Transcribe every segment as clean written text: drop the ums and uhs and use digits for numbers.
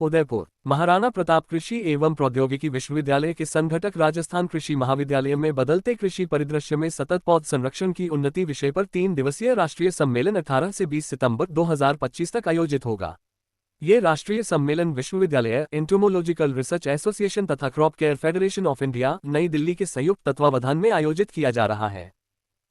उदयपुर महाराणा प्रताप कृषि एवं प्रौद्योगिकी विश्वविद्यालय के संघटक राजस्थान कृषि महाविद्यालय में बदलते कृषि परिदृश्य में सतत पौध संरक्षण की उन्नति विषय पर 3 दिवसीय राष्ट्रीय सम्मेलन 18 से 20 सितंबर 2025 तक आयोजित होगा। ये राष्ट्रीय सम्मेलन विश्वविद्यालय, एंटोमोलॉजिकल रिसर्च एसोसिएशन तथा crop care federation of India, नई दिल्ली के संयुक्त तत्वावधान में आयोजित किया जा रहा है।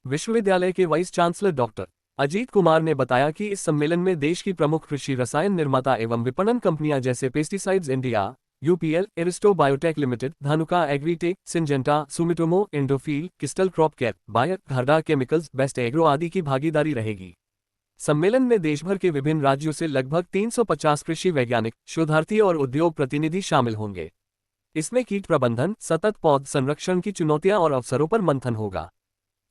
विश्वविद्यालय के vice chancellor doctor Ajit Kumar ने बताया कि इस सम्मेलन में देश की प्रमुख कृषि रसायन निर्माता एवं विपणन कंपनियां जैसे pesticides India, UPL, Aristo biotech limited, Dhanuka agritech, Syngenta, Sumitomo, Indofil, crystal crop care, Bayer, Gharda chemicals, best agro आदि की भागीदारी रहेगी। सम्मेलन में देशभर के विभिन्न राज्यों से लगभग 350 कृषि वैज्ञानिक, शोधार्थी और उद्योग प्रतिनिधि शामिल होंगे। इसमें कीट प्रबंधन, सतत पौध संरक्षण की चुनौतियां और अवसरों पर मंथन होगा।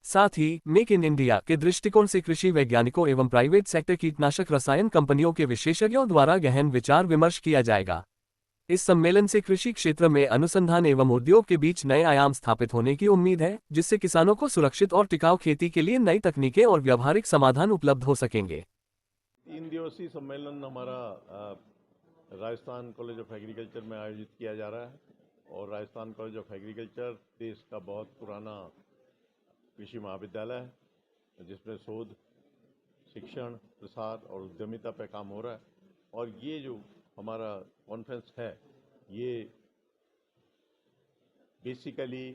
साथ ही मेक इन इंडिया के दृष्टिकोण से कृषि वैज्ञानिकों एवं प्राइवेट सेक्टर कीटनाशक रसायन कंपनियों के विशेषज्ञों द्वारा गहन विचार विमर्श किया जाएगा। इस सम्मेलन से कृषि क्षेत्र में अनुसंधान एवं उद्योग के बीच नए आयाम स्थापित होने की उम्मीद है, जिससे किसानों को सुरक्षित और टिकाऊ खेती के लिए नई तकनीकें और व्यावहारिक समाधान उपलब्ध हो सकेंगे। 3 दिवसीय सम्मेलन हमारा राजस्थान कॉलेज ऑफ एग्रीकल्चर में आयोजित किया जा रहा है और राजस्थान कॉलेज ऑफ एग्रीकल्चर देश का बहुत पुराना कृषि महाविद्यालय है, जिसमें शोध, शिक्षण, प्रसार और उद्यमिता पर काम हो रहा है। और ये जो हमारा कॉन्फ्रेंस है, ये बेसिकली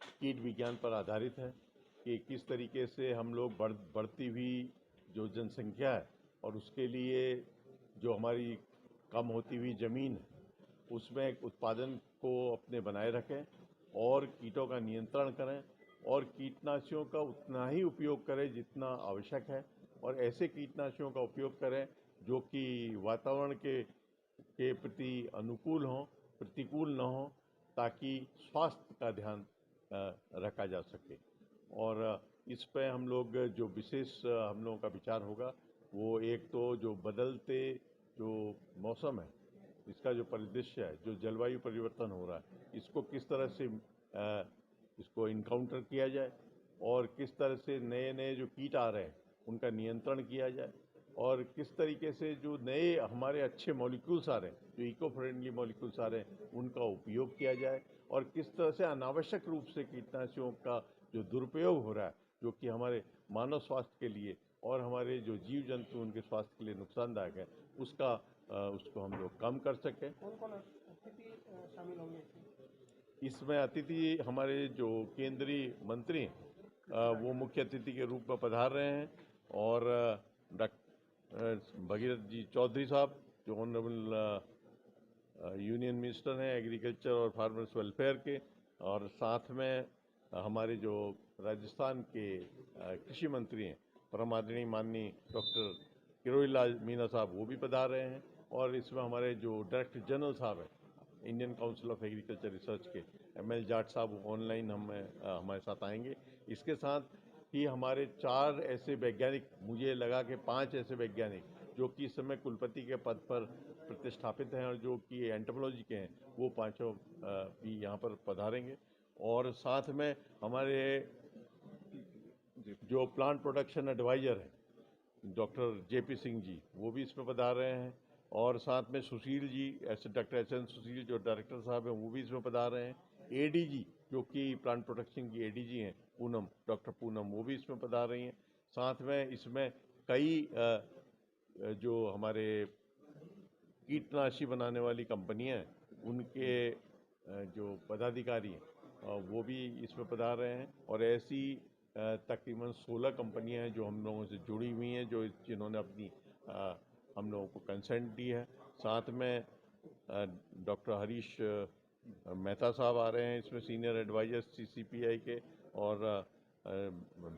कीट विज्ञान पर आधारित है कि किस तरीके से हम लोग बढ़ती हुई जो जनसंख्या है और उसके लिए जो हमारी कम होती हुई ज़मीन है, उसमें उत्पादन को अपने बनाए रखें और कीटों का नियंत्रण करें और कीटनाशियों का उतना ही उपयोग करें जितना आवश्यक है और ऐसे कीटनाशियों का उपयोग करें जो कि वातावरण के प्रति अनुकूल हों, प्रतिकूल न हों, ताकि स्वास्थ्य का ध्यान रखा जा सके। और इस पे हम लोग जो विशेष हम लोगों का विचार होगा, वो एक तो जो बदलते जो मौसम है, इसका जो परिदृश्य है, जो जलवायु परिवर्तन हो रहा है, इसको किस तरह से इसको इनकाउंटर किया जाए और किस तरह से नए नए जो कीट आ रहे हैं उनका नियंत्रण किया जाए और किस तरीके से जो नए हमारे अच्छे मॉलिक्यूल्स आ रहे हैं, जो इको फ्रेंडली मॉलिक्यूल्स आ रहे हैं, उनका उपयोग किया जाए और किस तरह से अनावश्यक रूप से कीटनाशियों का जो दुरुपयोग हो रहा है, जो कि हमारे मानव स्वास्थ्य के लिए और हमारे जो जीव जंतु उनके स्वास्थ्य के लिए नुकसानदायक है, उसको हम लोग कम कर सकें। कौन कौन अतिथि शामिल होंगे इसमें? अतिथि हमारे जो केंद्रीय मंत्री वो मुख्य अतिथि के रूप में पधार रहे हैं और डॉक्टर भगीरथ जी चौधरी साहब, जो ऑनरेबल यूनियन मिनिस्टर हैं एग्रीकल्चर और फार्मर्स वेलफेयर के, और साथ में हमारे जो राजस्थान के कृषि मंत्री हैं परम आदरणीय माननीय डॉक्टर किरोड़ी लाल मीणा साहब, वो भी पधार रहे हैं। और इसमें हमारे जो डायरेक्टर जनरल साहब हैं Indian council of agriculture research के, ML जाट साहब, ऑनलाइन हमारे साथ आएंगे। इसके साथ ही हमारे 4 ऐसे वैज्ञानिक, मुझे लगा कि 5 ऐसे वैज्ञानिक जो कि इस समय कुलपति के पद पर प्रतिष्ठापित हैं और जो कि एंटोमोलॉजी के हैं, वो 5 भी यहाँ पर पधारेंगे। और साथ में हमारे जो प्लांट प्रोडक्शन एडवाइजर हैं डॉक्टर JP सिंह जी, वो भी इसमें पधार रहे हैं। और साथ में सुशील जी, डॉक्टर SN सुशील जो डायरेक्टर साहब हैं, वो भी इसमें पधार रहे हैं। ADG जो कि प्लांट प्रोटेक्शन की ADG हैं, पूनम, डॉक्टर पूनम, वो भी इसमें पधार रही हैं। साथ में इसमें कई जो हमारे कीटनाशी बनाने वाली कंपनियां हैं, उनके जो पदाधिकारी हैं, वो भी इसमें पधार रहे हैं। और ऐसी तकरीबन 16 कंपनियां हैं जो हम लोगों से जुड़ी हुई हैं, जिन्होंने अपनी हम लोगों को कंसेंट दी है। साथ में डॉक्टर हरीश मेहता साहब आ रहे हैं इसमें, सीनियर एडवाइजर CCPI के, और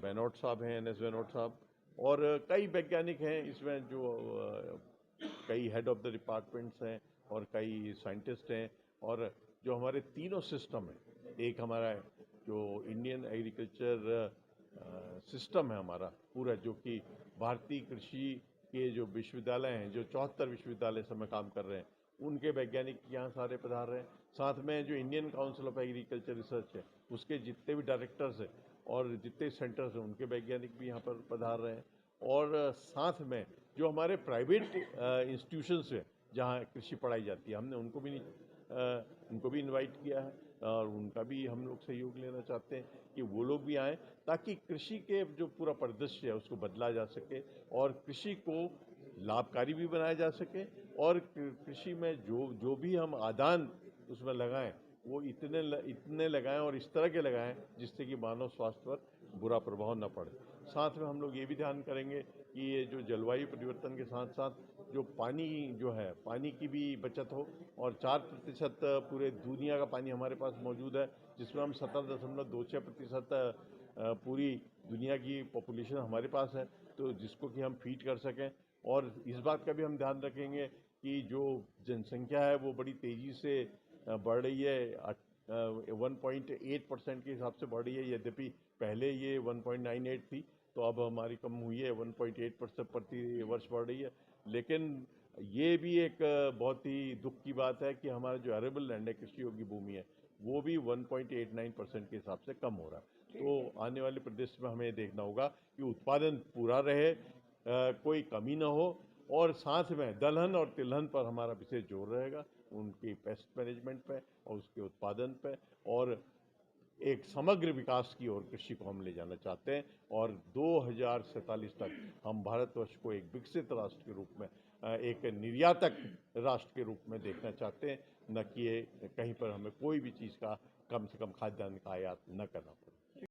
बेनोट साहब हैं, NS बेनोट साहब, और कई वैज्ञानिक हैं इसमें, जो कई हेड ऑफ द डिपार्टमेंट्स हैं और कई साइंटिस्ट हैं। और जो हमारे तीनों सिस्टम हैं, एक हमारा जो इंडियन एग्रीकल्चर सिस्टम है हमारा पूरा, जो कि भारतीय कृषि के जो विश्वविद्यालय हैं, जो 74 विश्वविद्यालय समय काम कर रहे हैं, उनके वैज्ञानिक यहाँ सारे पधार रहे हैं। साथ में जो Indian council of agriculture research है, उसके जितने भी डायरेक्टर्स हैं और जितने सेंटर्स हैं, उनके वैज्ञानिक भी यहाँ पर पधार रहे हैं। और साथ में जो हमारे प्राइवेट इंस्टीट्यूशंस हैं, जहाँ कृषि पढ़ाई जाती है, हमने उनको भी इनवाइट किया है और उनका भी हम लोग सहयोग लेना चाहते हैं कि वो लोग भी आएँ, ताकि कृषि के जो पूरा परिदृश्य है उसको बदला जा सके और कृषि को लाभकारी भी बनाया जा सके और कृषि में जो भी हम आदान उसमें लगाएं वो इतने लगाएं और इस तरह के लगाएं जिससे कि मानव स्वास्थ्य पर बुरा प्रभाव न पड़े। साथ में हम लोग ये भी ध्यान करेंगे कि ये जो जलवायु परिवर्तन के साथ साथ जो पानी जो है, पानी की भी बचत हो और 4% पूरे दुनिया का पानी हमारे पास मौजूद है, जिसमें हम 17.26% पूरी दुनिया की पॉपुलेशन हमारे पास है, तो जिसको कि हम फीड कर सकें। और इस बात का भी हम ध्यान रखेंगे कि जो जनसंख्या है वो बड़ी तेज़ी से बढ़ रही है, 1.8% के हिसाब से बढ़ रही है, यद्यपि पहले ये 1.98 थी, तो अब हमारी कम हुई है, 1.8% प्रति वर्ष बढ़ रही है। लेकिन ये भी एक बहुत ही दुख की बात है कि हमारा जो एरेबल लैंड है, कृषि योग्य भूमि है, वो भी 1.89% के हिसाब से कम हो रहा है। तो आने वाले प्रदेश में हमें देखना होगा कि उत्पादन पूरा रहे, कोई कमी ना हो और साथ में दलहन और तिलहन पर हमारा विशेष जोर रहेगा, उनकी पेस्ट मैनेजमेंट पे और उसके उत्पादन पे, और एक समग्र विकास की ओर कृषि को हम ले जाना चाहते हैं और 2047 तक हम भारतवर्ष को एक विकसित राष्ट्र के रूप में, एक निर्यातक राष्ट्र के रूप में देखना चाहते हैं, न कि कहीं पर हमें कोई भी चीज़ का कम से कम खाद्यान्न का आयात न करना पड़े।